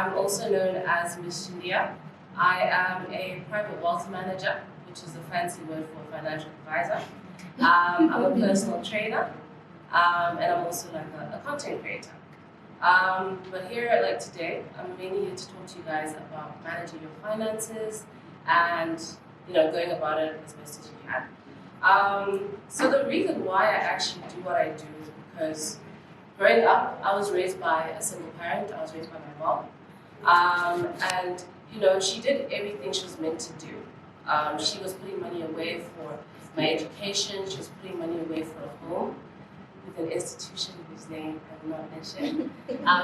I'm also known as Miss Chindiya. I am a private wealth manager, which is a fancy word for financial advisor. I'm a personal trainer, and I'm also like a content creator. But here, like today, I'm mainly here to talk to you guys about managing your finances and going about it as best as you can. So the reason why I actually do what I do is because growing up, I was raised by a single parent. I was raised by my mom, and she did everything she was meant to do. She was putting money away for my education. She was putting money away for a home with an institution whose name I will not mention.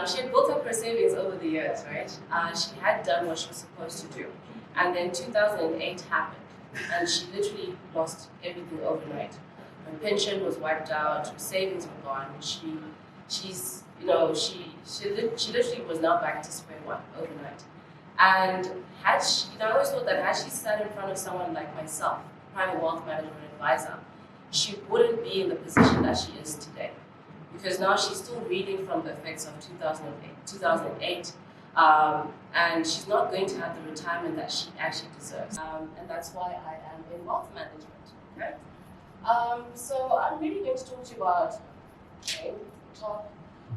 She had built up her savings over the years, right? She had done what she was supposed to do. And then 2008 happened, and she literally lost everything overnight. Her pension was wiped out, her savings were gone. She literally was now back to square one overnight. And I always thought that had she sat in front of someone like myself, private wealth management advisor, she wouldn't be in the position that she is today. Because now she's still reading from the effects of 2008, and she's not going to have the retirement that she actually deserves. And that's why I am in wealth management. Okay? So I'm really going to talk to you about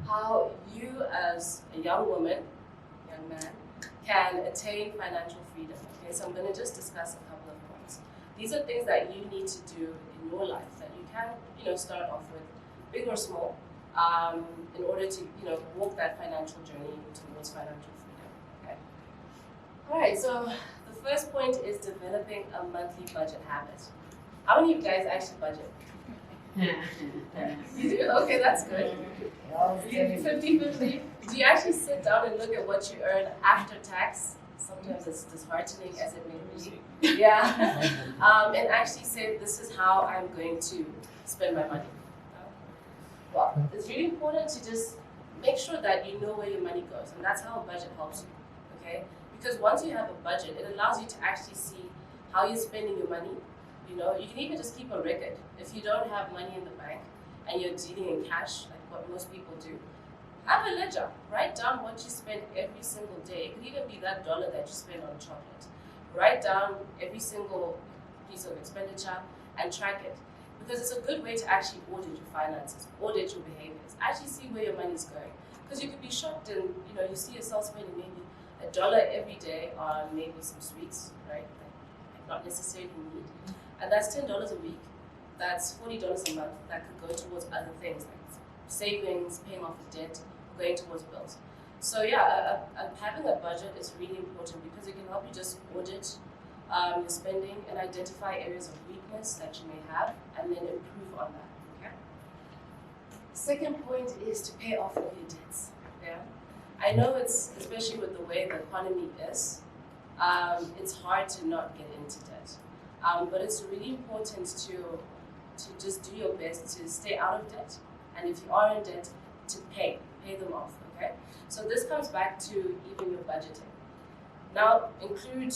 how you as a young woman, young man, can attain financial freedom. Okay, so I'm going to just discuss a couple of points. These are things that you need to do in your life that you can, start off with, big or small, in order to, walk that financial journey towards financial freedom. Okay. All right. So the first point is developing a monthly budget habit. How many of you guys actually budget? You do? Okay, that's good. 50-50. Do you actually sit down and look at what you earn after tax? Sometimes it's disheartening as it may be. Yeah. And actually say, this is how I'm going to spend my money. Well, it's really important to just make sure that you know where your money goes. And that's how a budget helps you. Okay? Because once you have a budget, it allows you to actually see how you're spending your money. You can even just keep a record. If you don't have money in the bank and you're dealing in cash, like what most people do, have a ledger. Write down what you spend every single day. It could even be that dollar that you spend on chocolate. Write down every single piece of expenditure and track it. Because it's a good way to actually audit your finances, audit your behaviors, actually see where your money's going. Because you could be shocked and you see yourself spending maybe $1 every day on maybe some sweets, right? Like not necessarily need. And that's $10 a week. That's $40 a month that could go towards other things like savings, paying off the debt, going towards bills. So having a budget is really important because it can help you just audit your spending and identify areas of weakness that you may have and then improve on that. Okay. Second point is to pay off all your debts. Yeah. I know it's, especially with the way the economy is, it's hard to not get into debt. But it's really important to just do your best to stay out of debt. And if you are in debt, to pay them off, okay? So this comes back to even your budgeting. Now include,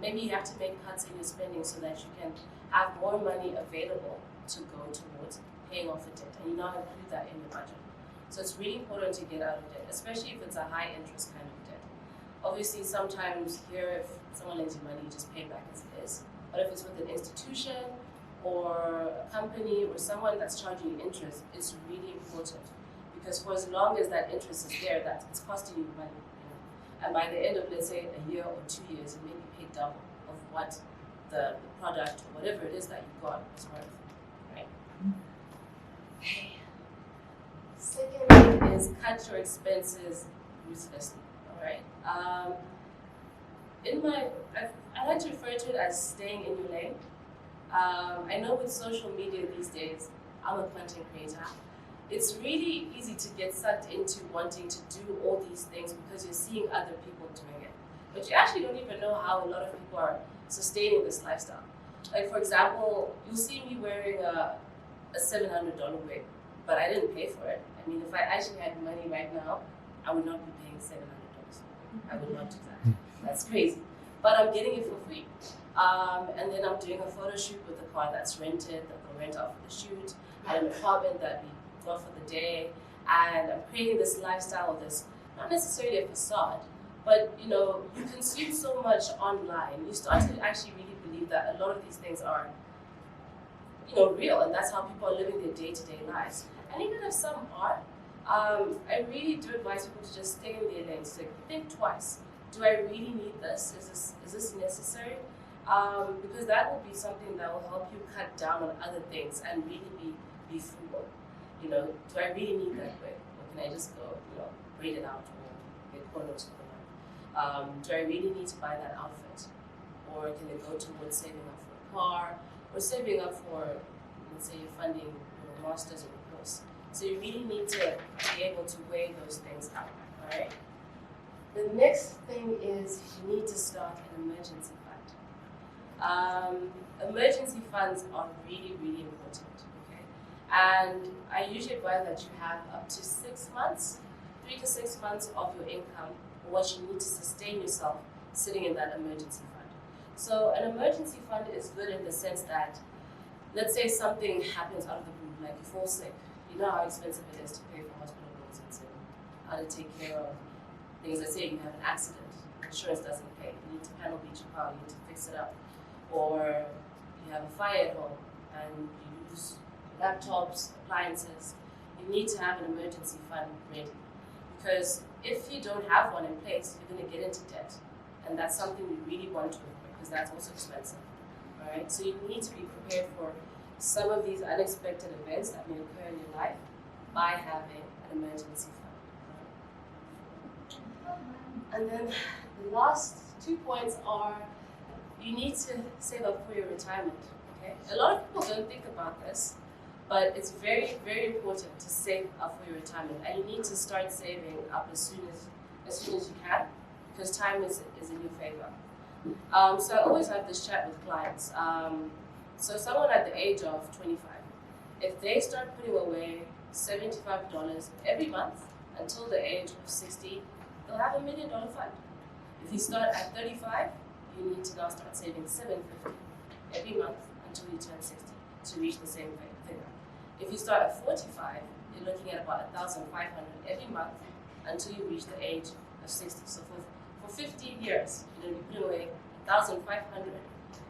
maybe you have to make cuts in your spending so that you can have more money available to go towards paying off the debt. And you now include that in your budget. So it's really important to get out of debt, especially if it's a high interest kind of debt. Obviously, sometimes here, if someone lends you money, you just pay it back as it is. But if it's with an institution or a company or someone that's charging you interest, it's really important. Because for as long as that interest is there, that it's costing you money. And by the end of, let's say, a year or 2 years, you may be paid double of what the product or whatever it is that you got is worth. Right? Okay. Second thing is cut your expenses ruthlessly. Right? I like to refer to it as staying in your lane. I know with social media these days, I'm a content creator. It's really easy to get sucked into wanting to do all these things because you're seeing other people doing it. But you actually don't even know how a lot of people are sustaining this lifestyle. Like for example, you'll see me wearing a $700 wig, but I didn't pay for it. I mean, if I actually had money right now, I would not be paying $700. I would not do that. That's crazy. But I'm getting it for free. And then I'm doing a photo shoot with a car that's rented, that they'll rent out for the shoot, and an apartment that we got for the day. And I'm creating this lifestyle, this not necessarily a facade, but you consume so much online, you start to actually really believe that a lot of these things are real, and that's how people are living their day-to-day lives. And even if some are, I really do advise people to just stay in their lanes. Like, think twice. Do I really need this? Is this necessary? Because that will be something that will help you cut down on other things and really be frugal. Do I really need that way? Or can I just go, braid it out or get corners for the month? Do I really need to buy that outfit? Or can it go towards saving up for a car or saving up for, let's say, you're funding your master's or a course? So you really need to be able to weigh those things out, all right? The next thing is you need to start an emergency fund. Emergency funds are really, really important, okay? And I usually advise that you have up to 6 months, 3 to 6 months of your income, or what you need to sustain yourself, sitting in that emergency fund. So an emergency fund is good in the sense that, let's say something happens out of the blue, like you fall sick. You know how expensive it is to pay for hospital bills and how to take care of things. Let's say you have an accident, insurance doesn't pay. You need to panel beat your car, you need to fix it up. Or you have a fire at home and you use laptops, appliances. You need to have an emergency fund ready. Because if you don't have one in place, you're going to get into debt. And that's something we really want to avoid, because that's also expensive. All right? So you need to be prepared for some of these unexpected events that may occur in your life by having an emergency fund. And then the last 2 points are, you need to save up for your retirement. Okay? A lot of people don't think about this, but it's very, very important to save up for your retirement, and you need to start saving up as soon as you can, because time is in your favor. So I always have this chat with clients. So someone at the age of 25, if they start putting away $75 every month until the age of 60, they'll have $1 million fund. If you start at 35, you need to now start saving $750 every month until you turn 60 to reach the same figure. If you start at 45, you're looking at about $1,500 every month until you reach the age of 60. So for 15 years, you put away $1,500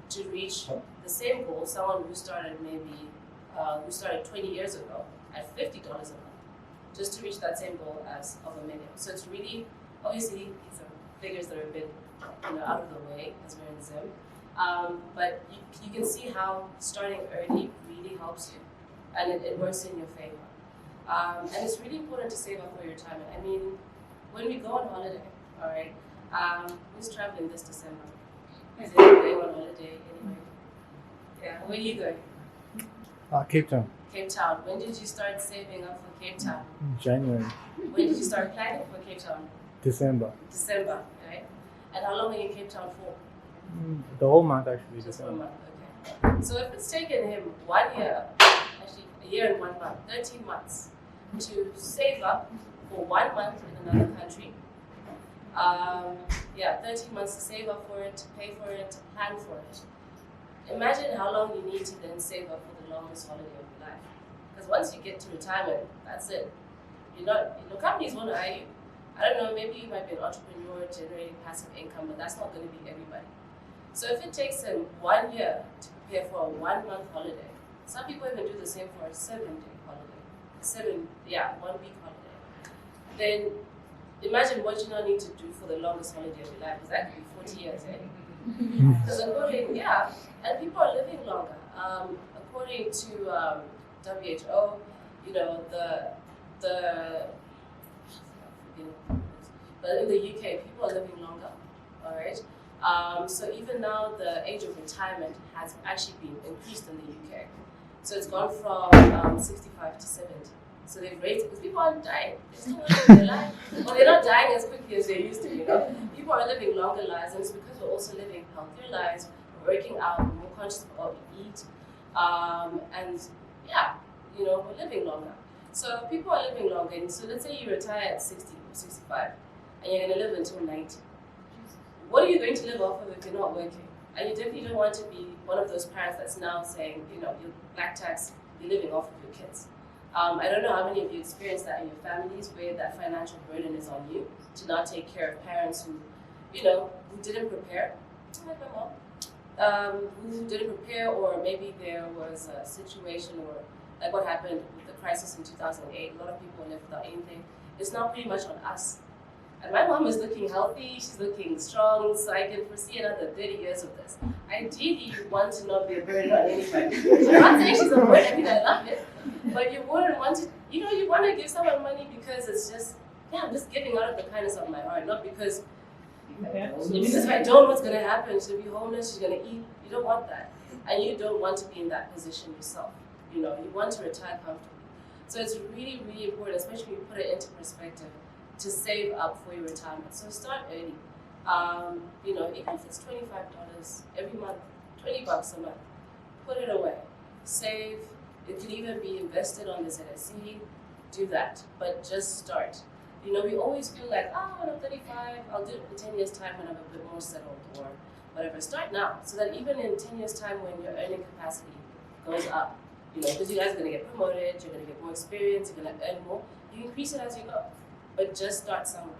to reach the same goal. Someone who started who started 20 years ago at $50 a month, just to reach that same goal as of $1 million. So it's really, obviously, these are figures that are a bit out of the way as we're in Zim. But you can see how starting early really helps you, and it works in your favor. And it's really important to save up for your retirement. I mean, when we go on holiday, all right, who's traveling this December? Is anybody on holiday anyway? Yeah, where are you going? Cape Town. Cape Town. When did you start saving up for Cape Town? January. When did you start planning for Cape Town? December. December, right? And how long are you in Cape Town for? The whole month actually. Just December. 1 month, okay. So if it's taken him 1 year, actually a year and 1 month, 13 months, to save up for 1 month in another country, 13 months to save up for it, to pay for it, to plan for it. Imagine how long you need to then save up for the longest holiday of your life. Because once you get to retirement, that's it. Companies won't hire you. I don't know, maybe you might be an entrepreneur generating passive income, but that's not going to be everybody. So if it takes them 1 year to prepare for a 1 month holiday, some people even do the same for a 7-day holiday, 1 week holiday, then imagine what you now need to do for the longest holiday of your life, because that could be 40 years, eh? Because and people are living longer. According to WHO, but in the UK, people are living longer, all right? So even now, the age of retirement has actually been increased in the UK. So it's gone from 65 to 70. So they've raised it, because people aren't dying. They still want to live their life. Well, they're not dying as quickly as they used to, People are living longer lives, and it's because we're also living healthier lives, we're working out, we're more conscious of what we eat, we're living longer. So people are living longer, and so let's say you retire at 60 or 65, and you're going to live until 90. What are you going to live off of if you're not working? And you definitely don't want to be one of those parents that's now saying, you're black tax, you're living off of your kids. I don't know how many of you experienced that in your families where that financial burden is on you to not take care of parents who, who didn't prepare, like my mom, who didn't prepare, or maybe there was a situation or like what happened with the crisis in 2008. A lot of people were left without anything. It's now pretty much on us. And my mom is looking healthy, she's looking strong, so I can foresee another 30 years of this. Ideally, you want to not be a burden on anybody. I'm not saying she's a burden, I mean, I love it. But you wouldn't want to, you want to give someone money because it's just, I'm just giving out of the kindness of my heart, not because if I don't, what's going to happen? She'll be homeless, she's going to eat. You don't want that. And you don't want to be in that position yourself. You want to retire comfortably. So it's really, really important, especially when you put it into perspective, to save up for your retirement. So start early. Even if it's $25 every month, $20 a month, put it away. Save. It could even be invested on the ZSE. Do that, but just start. We always feel like, when I'm 35, I'll do it in 10 years' time when I'm a bit more settled or whatever. Start now, so that even in 10 years' time when your earning capacity goes up, because you guys are going to get promoted, you're going to get more experience, you're going to earn more, you increase it as you go. But just start somewhere.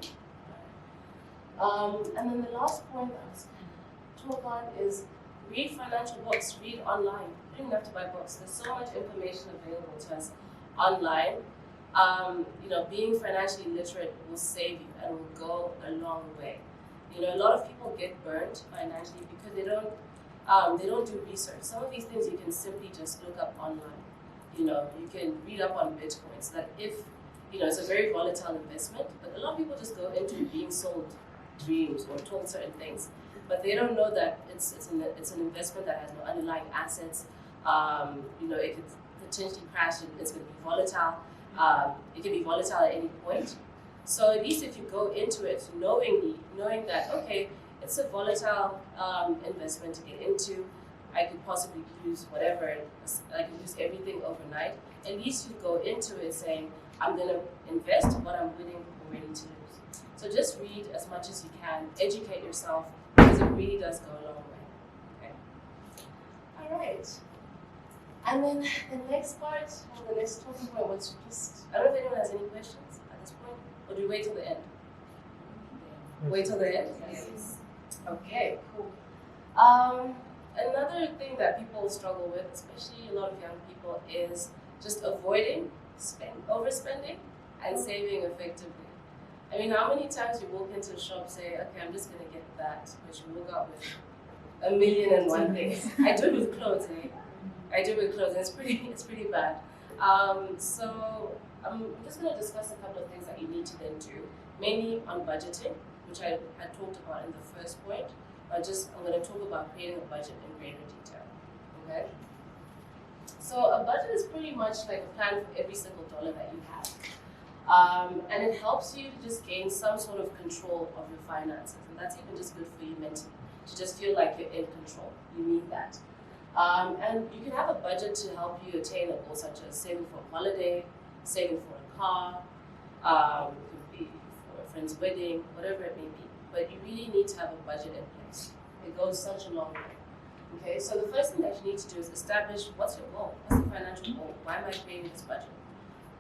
And then the last point I was going to talk on is read financial books, read online. You don't even have to buy books. There's so much information available to us online. Being financially literate will save you and will go a long way. A lot of people get burnt financially because they don't do research. Some of these things you can simply just look up online. You can read up on Bitcoin, so that if it's a very volatile investment, but a lot of people just go into being sold dreams or told certain things, but they don't know that it's an investment that has no underlying assets. It could potentially crash. It's going to be volatile. It can be volatile at any point. So at least if you go into it knowing that, okay, it's a volatile investment to get into, I could possibly lose whatever, I could lose everything overnight. At least you go into it saying, I'm going to invest what I'm willing or ready to lose. So just read as much as you can, educate yourself, because it really does go a long way. Okay. All right. And then the next part, or the next talking point was just, I don't know if anyone has any questions at this point, or do we wait till the end? Wait till the end? Yes. Okay, cool. Another thing that people struggle with, especially a lot of young people, is just avoiding overspending and saving effectively. I mean, how many times you walk into a shop, say, okay, I'm just going to get that, but you walk out with 1,000,001 things. I do it with clothes, I do it with clothes, and it's pretty bad. So I'm just going to discuss a couple of things that you need to then do, mainly on budgeting, which I had talked about in the first point. I'm going to talk about creating a budget in greater detail. Okay. So a budget is pretty much like a plan for every single dollar that you have. And it helps you to just gain some sort of control of your finances. And that's even just good for you mentally, to just feel like you're in control. You need that. And you can have a budget to help you attain a goal, such as saving for a holiday, saving for a car, it could be for a friend's wedding, whatever it may be. But you really need to have a budget in place. It goes such a long way. Okay, so the first thing that you need to do is establish what's your goal, what's the financial goal, why am I creating this budget?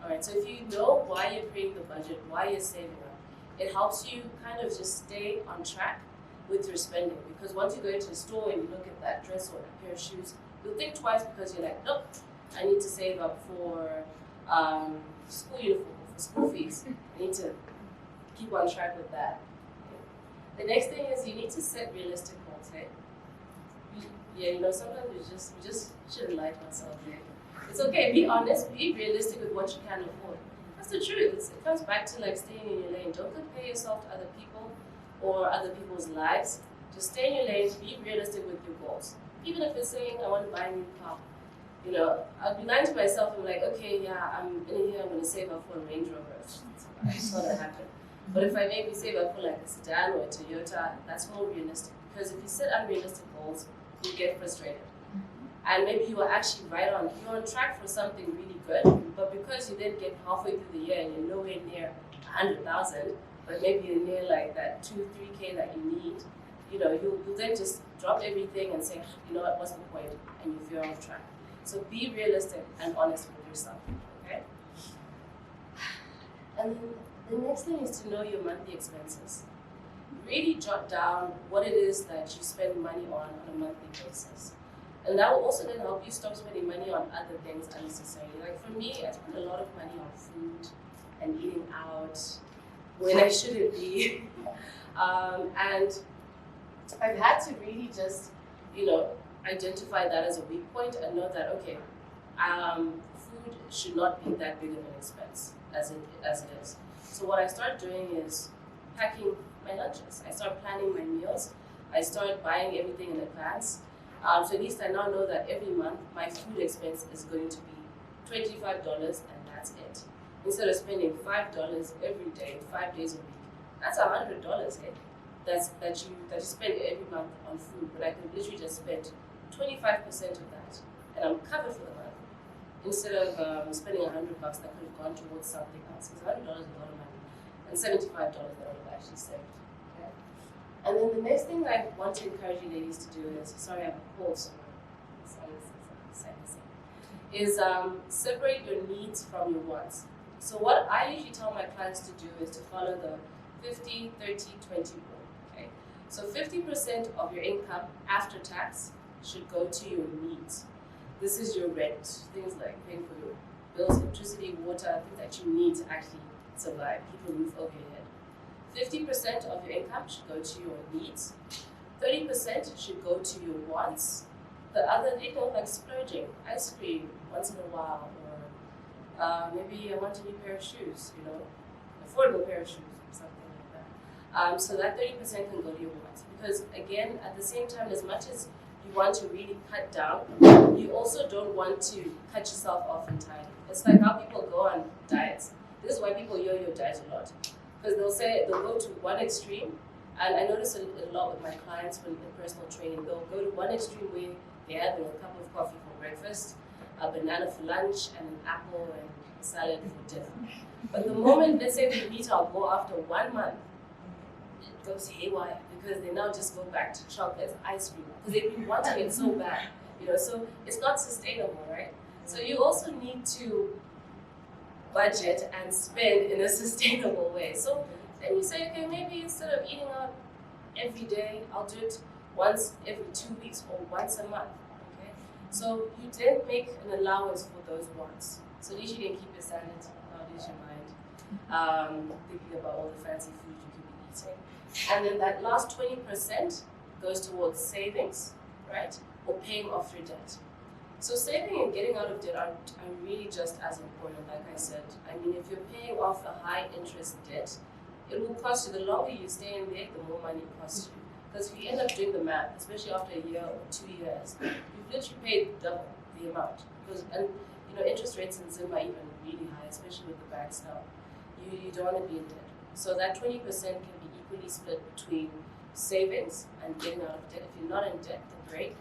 All right, so if you know why you're creating the budget, why you're saving up, it helps you kind of just stay on track with your spending. Because once you go into a store and you look at that dress or a pair of shoes, you'll think twice because you're like, nope, I need to save up for school uniform, for school fees. I need to keep on track with that. The next thing is you need to set realistic goals. Hey? Yeah, sometimes we just shouldn't lie to ourselves. Yeah? It's okay, be honest, be realistic with what you can afford. That's the truth. It comes back to like staying in your lane. Don't compare yourself to other people or other people's lives. Just stay in your lane, be realistic with your goals. Even if it's saying, I want to buy a new car. I'll be lying to myself and be like, okay, yeah, I'm in here, I'm going to save up for a Range Rover. It's not going to happen. But if I maybe save up for like a sedan or a Toyota, that's more realistic. Because if you set unrealistic goals, you get frustrated. And maybe you are actually you're on track for something really good, but because you didn't get halfway through the year and you're nowhere near 100,000, but maybe you're near like that 2-3K that you need, you'll then just drop everything and say, you know what's the point? And you feel off track. So be realistic and honest with yourself, okay? And then the next thing is to know your monthly expenses. Really jot down what it is that you spend money on a monthly basis. And that will also then help you stop spending money on other things unnecessarily. Like for me, I spend a lot of money on food and eating out when I shouldn't be. And I've had to really just, identify that as a weak point and know that, okay, food should not be that big of an expense as it is. So what I start doing is packing my lunches. I start planning my meals. I start buying everything in advance. So at least I now know that every month my food expense is going to be $25 and that's it. Instead of spending $5 every day, 5 days a week, that's $100, eh? That you spend every month on food, but I could literally just spend 25% of that, and I'm covered for the month. Instead of spending $100 that could have gone towards something else, because $100 is a lot of money, and $75 that I would have actually saved. Okay? And then the next thing that I want to encourage you ladies to do is, sorry, I have a cold, so is separate your needs from your wants. So what I usually tell my clients to do is to follow the 50, 30, 20 rule. Okay? So 50% of your income after tax should go to your needs. This is your rent, things like paying for your bills, electricity, water, things that you need to actually survive, keep a roof over your head. 50% of your income should go to your needs. 30% should go to your wants. The other, like splurging, ice cream once in a while, or maybe I want a new pair of shoes, affordable pair of shoes or something like that. So that 30% can go to your wants. Because again, at the same time, as much as you want to really cut down, you also don't want to cut yourself off entirely. It's like how people go on diets. This is why people yo-yo diet a lot. Because they'll go to one extreme, and I notice a lot with my clients when in personal training, they'll go to one extreme where they're having a cup of coffee for breakfast, a banana for lunch, and an apple and salad for dinner. But the moment, let's say, the meet I'll go after 1 month, it goes haywire because they now just go back to chocolate, ice cream, because they've been wanting it so bad, so it's not sustainable, right? So you also need to budget and spend in a sustainable way. So then you say, okay, maybe instead of eating out every day, I'll do it once every 2 weeks or once a month. Okay, so you then make an allowance for those wants. So at least you can keep your sanity, not lose your mind, thinking about all the fancy food you could be eating. And then that last 20% goes towards savings, right, or paying off your debt. So saving and getting out of debt are really just as important, like I said. I mean, if you're paying off a high interest debt, it will cost you, the longer you stay in there, the more money it costs you. Because if you end up doing the math, especially after a year or 2 years, you've literally paid double the amount. And interest rates in Zim are even really high, especially with the banks now. You don't want to be in debt. So that 20% can be equally split between savings and getting out of debt. If you're not in debt, then great.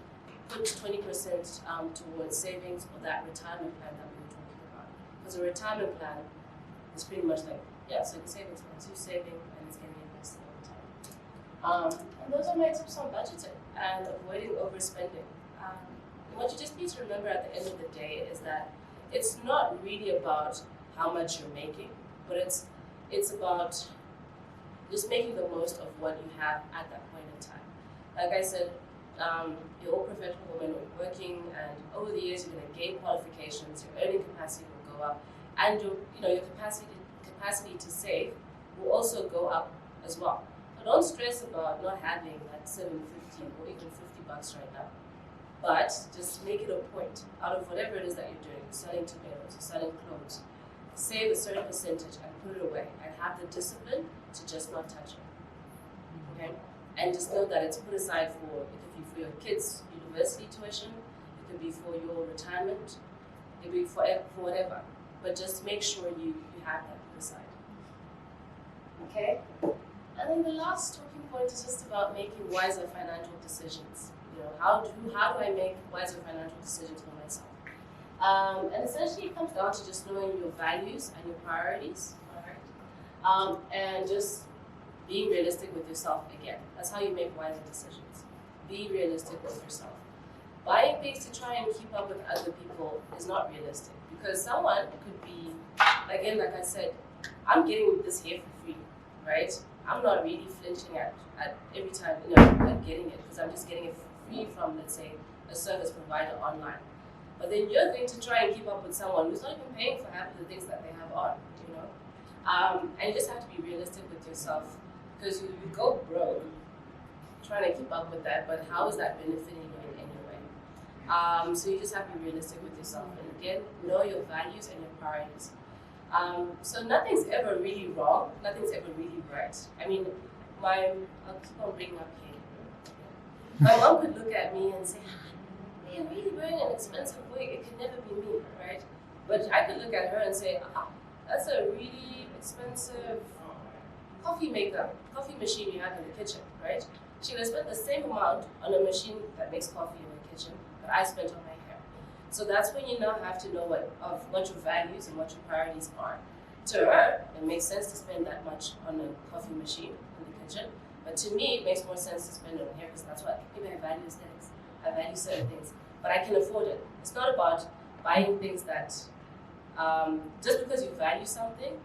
Put 20% towards savings or that retirement plan that we were talking about. Because a retirement plan is pretty much like, so the savings plan, so you're saving and it's getting invested over time. And those are my tips on budgeting and avoiding overspending. What you just need to remember at the end of the day is that it's not really about how much you're making, but it's about just making the most of what you have at that point in time. Like I said, you're all professional women working, and over the years you're going to gain qualifications, your earning capacity will go up, and your capacity to save will also go up as well. So don't stress about not having that $7.50 or even $50 right now. But just make it a point out of whatever it is that you're doing, selling tomatoes, selling clothes, save a certain percentage and put it away and have the discipline to just not touch it. Okay? And just know that it's put aside for, it could be for your kids' university tuition, it could be for your retirement, it could be for whatever. But just make sure you have that put aside. Okay? And then the last talking point is just about making wiser financial decisions. How do I make wiser financial decisions for myself? And essentially it comes down to just knowing your values and your priorities, all right? And just being realistic with yourself again. That's how you make wiser decisions. Be realistic with yourself. Buying things to try and keep up with other people is not realistic, because someone could be, again, like I said, I'm getting this hair for free, right? I'm not really flinching at every time, at getting it because I'm just getting it for free from, let's say, a service provider online. But then you're going to try and keep up with someone who's not even paying for half of the things that they have on, and you just have to be realistic with yourself because you go broke trying to keep up with that, but how is that benefiting you in any way? So you just have to be realistic with yourself. And again, know your values and your priorities. So nothing's ever really wrong. Nothing's ever really right. I mean, I'll keep on bringing up here. My mom could look at me and say, "You're really wearing an expensive wig. It could never be me, right?" But I could look at her and say, "That's a really expensive coffee machine you have in the kitchen, right?" She would spend the same amount on a machine that makes coffee in the kitchen that I spent on my hair. So that's when you now have to know what your values and what your priorities are. To her, it makes sense to spend that much on a coffee machine in the kitchen, but to me, it makes more sense to spend it on hair because that's what maybe I value aesthetics. I value certain things, but I can afford it. It's not about buying things that just because you value something.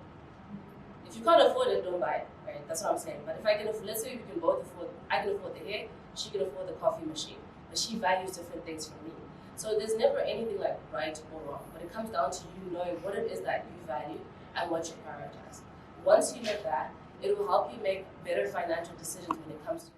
If you can't afford it, don't buy it, right? That's what I'm saying. But if I can afford, let's say we can both afford, I can afford the hair, she can afford the coffee machine, but she values different things from me. So there's never anything like right or wrong, but it comes down to you knowing what it is that you value and what you prioritize. Once you know that, it will help you make better financial decisions when it comes to